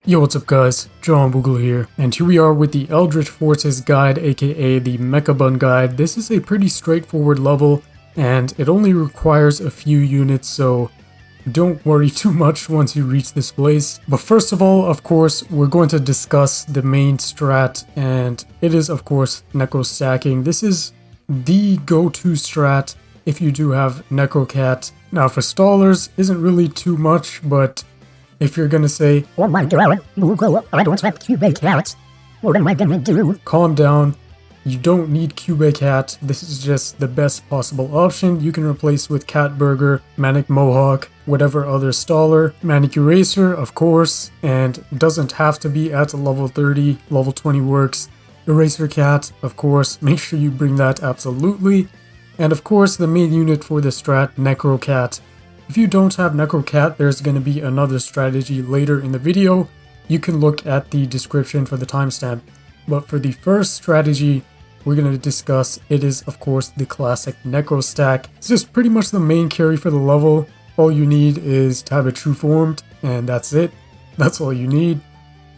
Yo, what's up guys, Boogle here, and here we are with the Eldritch Forces guide, aka the Mecha-Bun guide. This is a pretty straightforward level, and it only requires a few units, so don't worry too much once you reach this place. But first of all, of course, we're going to discuss the main strat, and it is of course Necro stacking. This is the go-to strat if you do have Necro-Cat. Now for stallers, isn't really too much, but if you're gonna say, "Oh my god, Boogle, I don't have Cube-Cat. What am I gonna do?" calm down. You don't need Cube-Cat. This is just the best possible option. You can replace with Cat Burger, Manic Mohawk, whatever other staller. Manic Eraser, of course, and doesn't have to be at level 30. Level 20 works. Eraser Cat, of course. Make sure you bring that absolutely. And of course, the main unit for the strat, Necro-Cat. If you don't have Necro-Cat, there's going to be another strategy later in the video. You can look at the description for the timestamp. But for the first strategy we're going to discuss, it is of course the classic Necro stack. It's just pretty much the main carry for the level. All you need is to have it true formed, and that's it. That's all you need.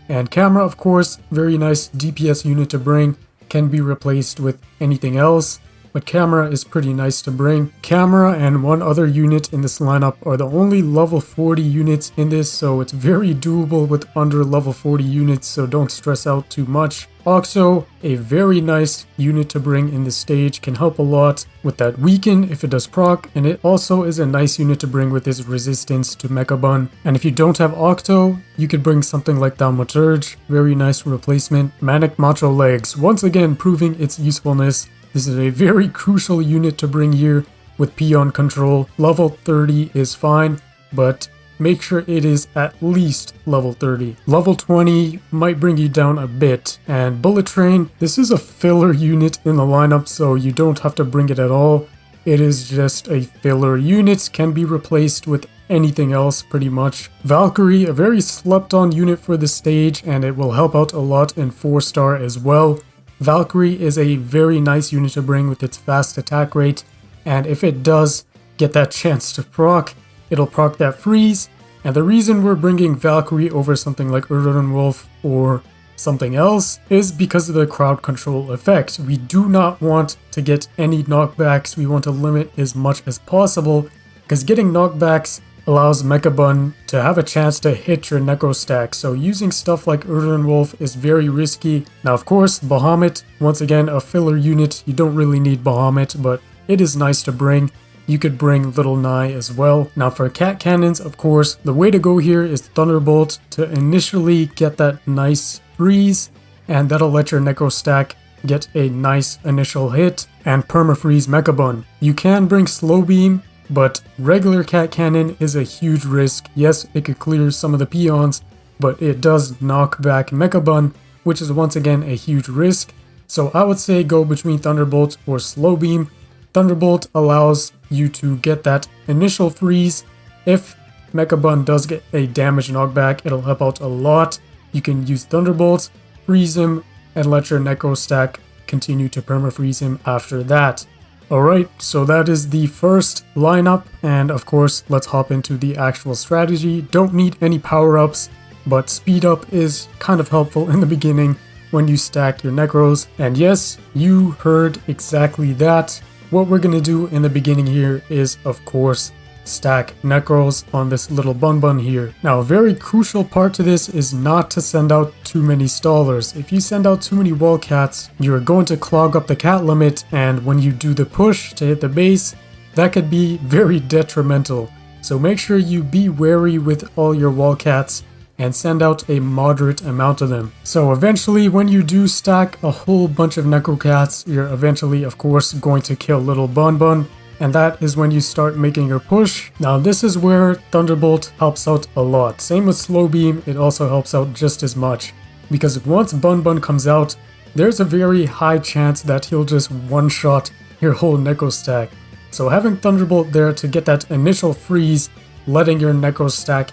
And camera, of course, very nice DPS unit to bring. Can be replaced with anything else, but camera is pretty nice to bring. Camera and one other unit in this lineup are the only level 40 units in this, so it's very doable with under level 40 units, so don't stress out too much. Oxo, a very nice unit to bring in this stage, can help a lot with that weaken if it does proc, and it also is a nice unit to bring with his resistance to Mecha-Bun. And if you don't have Octo, you could bring something like Thaumaturge, very nice replacement. Manic Macho Legs, once again proving its usefulness. This is a very crucial unit to bring here with Peon control. Level 30 is fine, but make sure it is at least level 30. Level 20 might bring you down a bit. And Bullet Train, this is a filler unit in the lineup, so you don't have to bring it at all. It is just a filler unit, can be replaced with anything else pretty much. Valkyrie, a very slept on unit for the stage, and it will help out a lot in 4-star as well. Valkyrie is a very nice unit to bring with its fast attack rate, and if it does get that chance to proc, it'll proc that freeze. And the reason we're bringing Valkyrie over something like Ururun Wolf or something else is because of the crowd control effect. We do not want to get any knockbacks. We want to limit as much as possible, because getting knockbacks allows Mecha-Bun to have a chance to hit your Necro stack, so using stuff like Ururun Wolf is very risky. Now of course, Bahamut, once again a filler unit. You don't really need Bahamut, but it is nice to bring. You could bring Lil Ny as well. Now for cat cannons, of course, the way to go here is Thunderbolt to initially get that nice freeze, and that'll let your Necro stack get a nice initial hit, and perma-freeze Mecha-Bun. You can bring Slow Beam, but regular cat cannon is a huge risk. Yes, it could clear some of the peons, but it does knock back Mecha-Bun, which is once again a huge risk. So I would say go between Thunderbolt or Slow Beam. Thunderbolt allows you to get that initial freeze. If Mecha-Bun does get a damage knockback, it'll help out a lot. You can use Thunderbolt, freeze him, and let your Necro stack continue to perma-freeze him after that. Alright, so that is the first lineup, and of course, let's hop into the actual strategy. Don't need any power-ups, but speed up is kind of helpful in the beginning when you stack your Necros. And yes, you heard exactly that. What we're gonna do in the beginning here is, of course, stack Necros on this little bun here. Now, a very crucial part to this is not to send out too many stallers. If you send out too many wallcats, you're going to clog up the cat limit, and when you do the push to hit the base, that could be very detrimental. So make sure you be wary with all your wallcats and send out a moderate amount of them. So eventually, when you do stack a whole bunch of Necro-Cats, you're eventually, of course, going to kill little Bun, and that is when you start making your push. Now this is where Thunderbolt helps out a lot. Same with Slow Beam, it also helps out just as much, because once Bun comes out, there's a very high chance that he'll just one-shot your whole Necro stack. So having Thunderbolt there to get that initial freeze, letting your Necro stack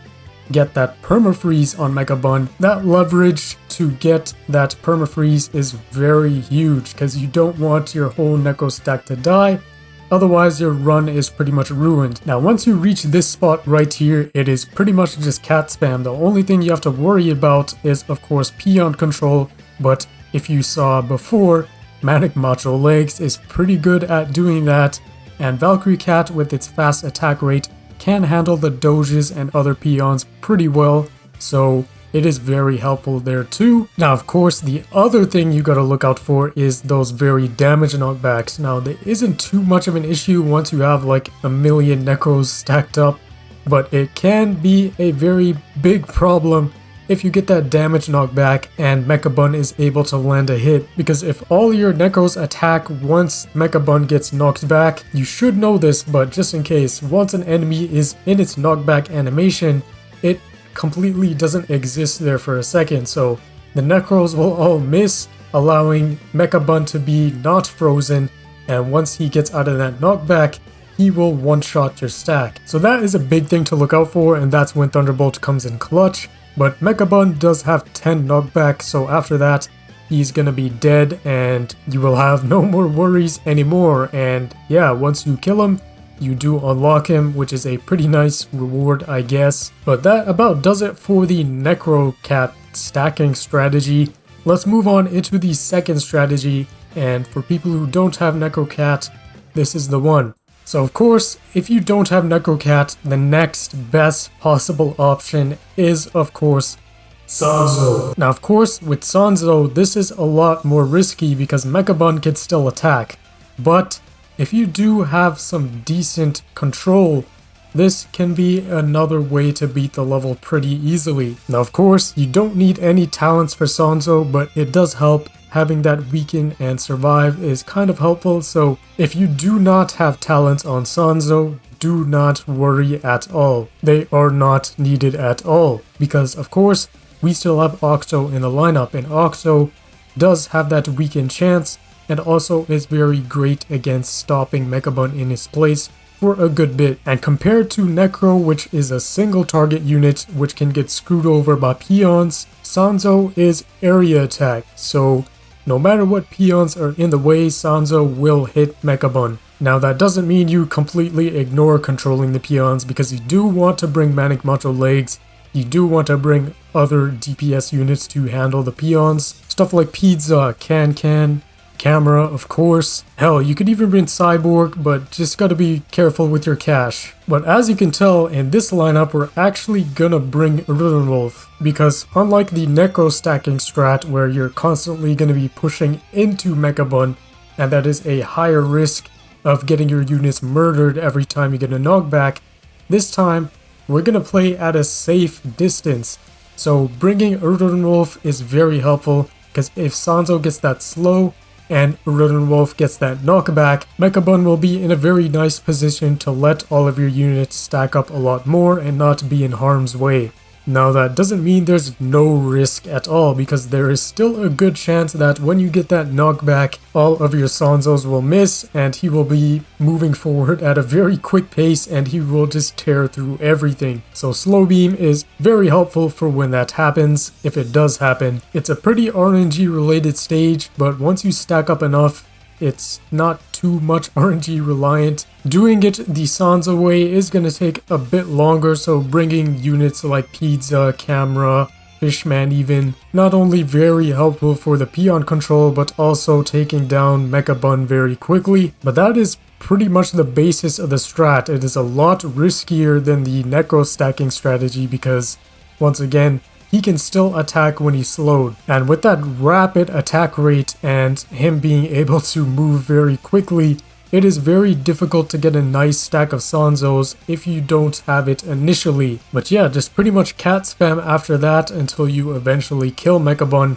get that perma-freeze on Mecha-Bun, that leverage to get that perma-freeze is very huge, because you don't want your whole Necro stack to die. otherwise your run is pretty much ruined. Now once you reach this spot right here, it is pretty much just cat spam. The only thing you have to worry about is of course peon control, but if you saw before, Manic Macho Legs is pretty good at doing that, and Valkyrie Cat with its fast attack rate can handle the doges and other peons pretty well, so it is very helpful there too. Now of course the other thing you gotta look out for is those very damage knockbacks. Now there isn't too much of an issue once you have like a million necros stacked up, but it can be a very big problem if you get that damage knockback and Mecha-Bun is able to land a hit, because if all your necros attack once Mecha-Bun gets knocked back, you should know this, but just in case, once an enemy is in its knockback animation, it completely doesn't exist there for a second, so the necros will all miss, allowing Mecha-Bun to be not frozen, and once he gets out of that knockback, he will one-shot your stack. So that is a big thing to look out for, and that's when Thunderbolt comes in clutch. But Mecha-Bun does have 10 knockback, so after that, he's gonna be dead and you will have no more worries anymore. And yeah, once you kill him, you do unlock him, which is a pretty nice reward, I guess. But that about does it for the Necro Cat stacking strategy. Let's move on into the second strategy, and for people who don't have Necro Cat, this is the one. So of course, if you don't have Necro-Cat, the next best possible option is of course Sanzo. Now of course, with Sanzo, this is a lot more risky because Mecha-Bun can still attack. But if you do have some decent control, this can be another way to beat the level pretty easily. Now of course, you don't need any talents for Sanzo, but it does help. Having that weaken and survive is kind of helpful, so if you do not have talents on Sanzo, do not worry at all. They are not needed at all, because of course, we still have Octo in the lineup, and Octo does have that weaken chance, and also is very great against stopping Mecha-Bun in his place for a good bit. And compared to Necro, which is a single target unit which can get screwed over by peons, Sanzo is area attack, so no matter what peons are in the way, Sanzo will hit Mecha-Bun. Now that doesn't mean you completely ignore controlling the peons, because you do want to bring Manic Macho Legs, you do want to bring other DPS units to handle the peons. Stuff like Pizza, Can, Camera, of course. Hell, you could even bring Cyborg, but just gotta be careful with your cash. But as you can tell, in this lineup, we're actually gonna bring Ururun Wolf, because unlike the Necro stacking strat where you're constantly gonna be pushing into Mecha-Bun, and that is a higher risk of getting your units murdered every time you get a knockback, this time we're gonna play at a safe distance. So bringing Ururun Wolf is very helpful, because if Sanzo gets that slow, and Ururun Wolf gets that knockback, Mecha-Bun will be in a very nice position to let all of your units stack up a lot more and not be in harm's way. Now that doesn't mean there's no risk at all, because there is still a good chance that when you get that knockback, all of your Sanzos will miss and he will be moving forward at a very quick pace and he will just tear through everything. So Slow Beam is very helpful for when that happens, if it does happen. It's a pretty RNG related stage, but once you stack up enough, it's not too much RNG reliant. Doing it the Sanzo way is going to take a bit longer, so bringing units like Pizza, Camera, Fishman even, not only very helpful for the peon control, but also taking down Mecha-Bun very quickly. But that is pretty much the basis of the strat. It is a lot riskier than the Necro stacking strategy because, once again, he can still attack when he's slowed. And with that rapid attack rate and him being able to move very quickly, it is very difficult to get a nice stack of Sanzos if you don't have it initially. But yeah, just pretty much cat spam after that until you eventually kill Mecha-Bun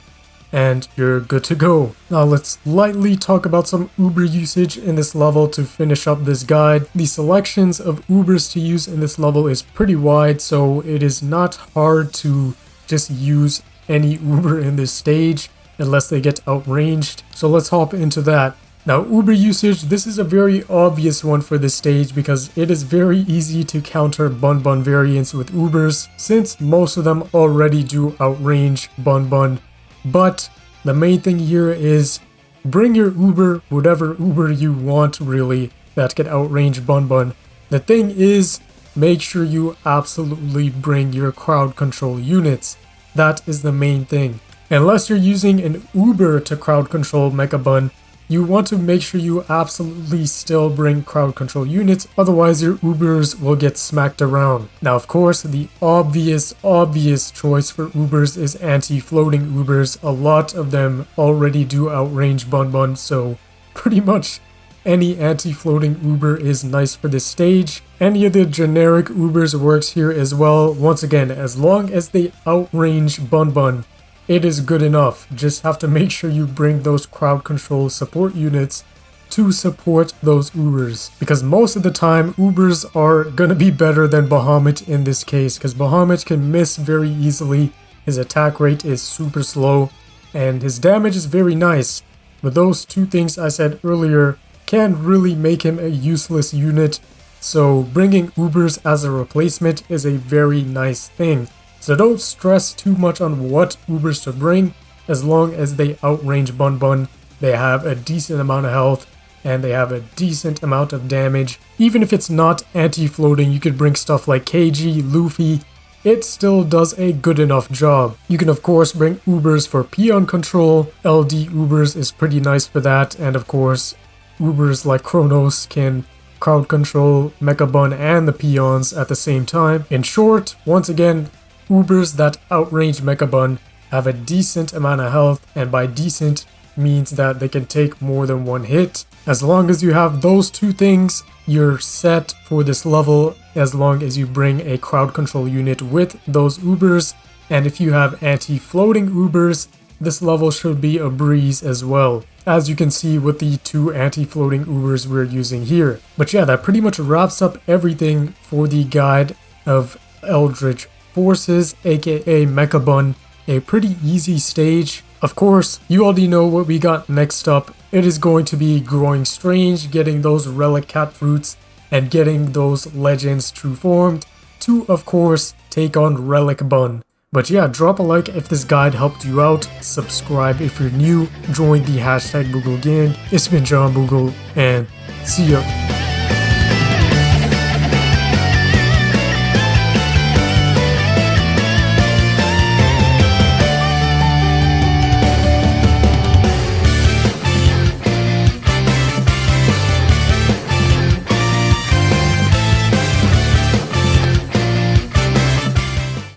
and you're good to go. Now let's lightly talk about some Uber usage in this level to finish up this guide. The selections of Ubers to use in this level is pretty wide, so it is not hard to just use any Uber in this stage unless they get outranged. So let's hop into that. Now Uber usage, this is a very obvious one for this stage because it is very easy to counter Bun Bun variants with Ubers since most of them already do outrange Bun Bun. But the main thing here is bring your Uber, whatever Uber you want really. that can outrange Bun Bun. The thing is, make sure you absolutely bring your crowd control units. That is the main thing. Unless you're using an Uber to crowd control Mecha-Bun, you want to make sure you absolutely still bring crowd control units, otherwise your Ubers will get smacked around. Now of course, the obvious choice for Ubers is anti-floating Ubers. A lot of them already do outrange Bun Bun, so pretty much any anti-floating Uber is nice for this stage. Any of the generic Ubers works here as well. Once again, as long as they outrange Bun Bun, it is good enough. Just have to make sure you bring those crowd control support units to support those Ubers. Because most of the time, Ubers are gonna be better than Bahamut in this case. Because Bahamut can miss very easily. His attack rate is super slow. And his damage is very nice. But those two things I said earlier can really make him a useless unit. So bringing Ubers as a replacement is a very nice thing. So don't stress too much on what Ubers to bring, as long as they outrange Bun Bun, they have a decent amount of health, and they have a decent amount of damage. Even if it's not anti-floating, you could bring stuff like KG, Luffy, it still does a good enough job. You can of course bring Ubers for peon control, LD Ubers is pretty nice for that, and of course Ubers like Kronos can crowd control Mecha-Bun and the peons at the same time. In short, once again, Ubers that outrange Mecha-Bun have a decent amount of health, and by decent means that they can take more than one hit. As long as you have those two things, you're set for this level, as long as you bring a crowd control unit with those Ubers. And if you have anti-floating Ubers, this level should be a breeze as well, as you can see with the two anti-floating Ubers we're using here. But yeah, that pretty much wraps up everything for the guide of Eldritch Forces, aka Mecha-Bun. A pretty easy stage. Of course, you already know what we got next up. It is going to be growing strange, getting those relic cat fruits, and getting those legends true formed to, of course, take on Relic Bun. But yeah, drop a like if this guide helped you out, subscribe if you're new, join the #Boogle gang. It's been John Boogle, and see ya.